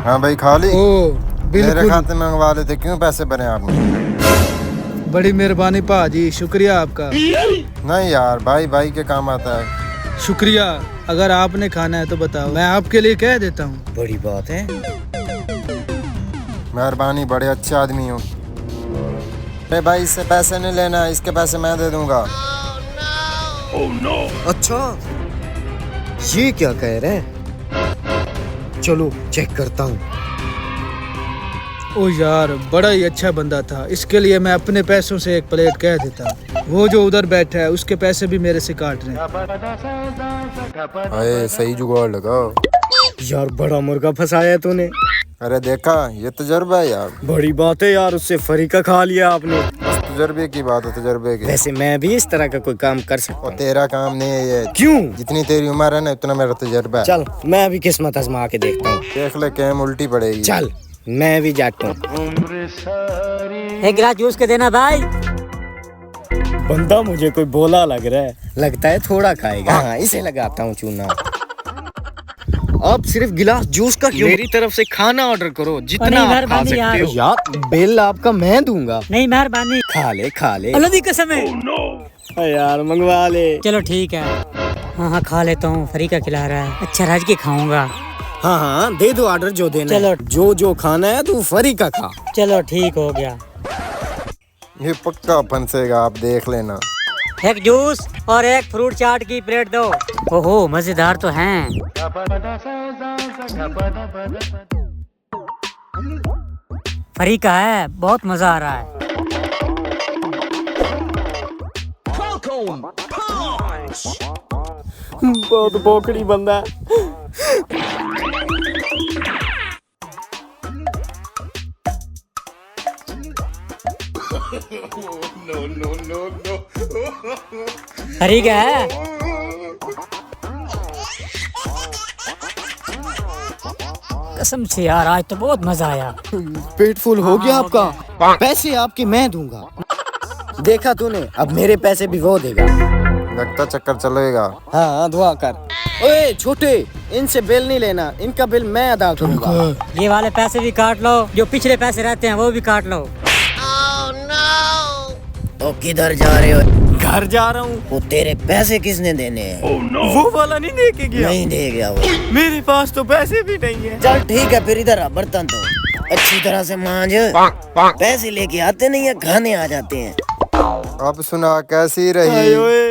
हाँ भाई खा ली। ओ मेरे बिल्कुल, खाते में मंगवा लेते, क्यों पैसे भरे आपने? बड़ी मेहरबानी पाजी, शुक्रिया आपका। नहीं यार, भाई भाई के काम आता है। शुक्रिया। अगर आपने खाना है तो बताओ, मैं आपके लिए कह देता हूँ। बड़ी बात है। मेहरबानी, बड़े अच्छे आदमी हो। अरे भाई, इससे पैसे नहीं लेना, इसके पैसे मैं दे दूंगा। अच्छा, ये क्या कह रहे हैं? चलो चेक करता हूँ। ओ यार, बड़ा ही अच्छा बंदा था, इसके लिए मैं अपने पैसों से एक प्लेट कह देता। वो जो उधर बैठा है उसके पैसे भी मेरे से काट रहे हैं। अरे सही जुगाड़ लगाओ। यार बड़ा मुर्गा फंसाया तूने। अरे देखा, ये तजर्बा है यार। बड़ी बात है यार, उससे फरीका खा लिया आपने। बस तजर्बे की बात है, तजर्बे की। वैसे मैं भी इस तरह का कोई काम कर सकता और हूँ। तेरा काम नहीं है ये। क्यों? जितनी तेरी उम्र है ना, उतना मेरा तजर्बा है। चल मैं भी किस्मत आजमा के देखता हूँ। देख ले, कैम उल्टी पड़ेगी। चल मैं भी जाता हूँ। एक गिलास जूस के देना भाई। बंदा मुझे कोई बोला लग रहा है, लगता है थोड़ा खाएगा। हाँ, इसे लगाता हूँ चूना। आप सिर्फ गिलास जूस का क्यों? मेरी तरफ से खाना ऑर्डर करो, जितना नहीं, आप खा मेहरबानी सकते यार। हो। यार बिल आपका मैं दूंगा। नहीं मेहरबानी, खा ले। अल्लाह की कसम है। यार मंगवा ले। चलो ठीक है। हाँ खा लेता हूँ, फरीका खिला रहा है। अच्छा राज के खाऊंगा। हाँ दे दो ऑर्डर जो देना है। चलो। जो खाना है तू फरीका खा। चलो ठीक हो गया। ये पक्का फंसेगा, आप देख लेना। एक जूस और एक फ्रूट चाट की प्लेट दो। ओहो मजेदार तो हैं। फरीका है, बहुत मजा आ रहा है। बहुत बोकड़ी बंदा है। फरीका है। कसम से यार, आज तो बहुत मजा आया। पेट फुल हो गया आपका? पैसे आपके मैं दूंगा। देखा तूने, अब मेरे पैसे भी वो देगा। लगता चक्कर चलेगा। हाँ दुआ कर। ओए छोटे, इनसे बिल नहीं लेना, इनका बिल मैं अदा करूंगा। ये वाले पैसे भी काट लो, जो पिछले पैसे रहते हैं वो भी काट लो। तो किधर जा रहे हो? घर जा रहा हूँ। वो तेरे पैसे किसने देने हैं? वो वाला नहीं दे के गया? नहीं दे गया वो। मेरे पास तो पैसे भी नहीं है। चल ठीक है, फिर इधर आ, बर्तन तो अच्छी तरह से मांज। पैसे लेके आते नहीं है, खाने आ जाते हैं। अब सुना, कैसी रही?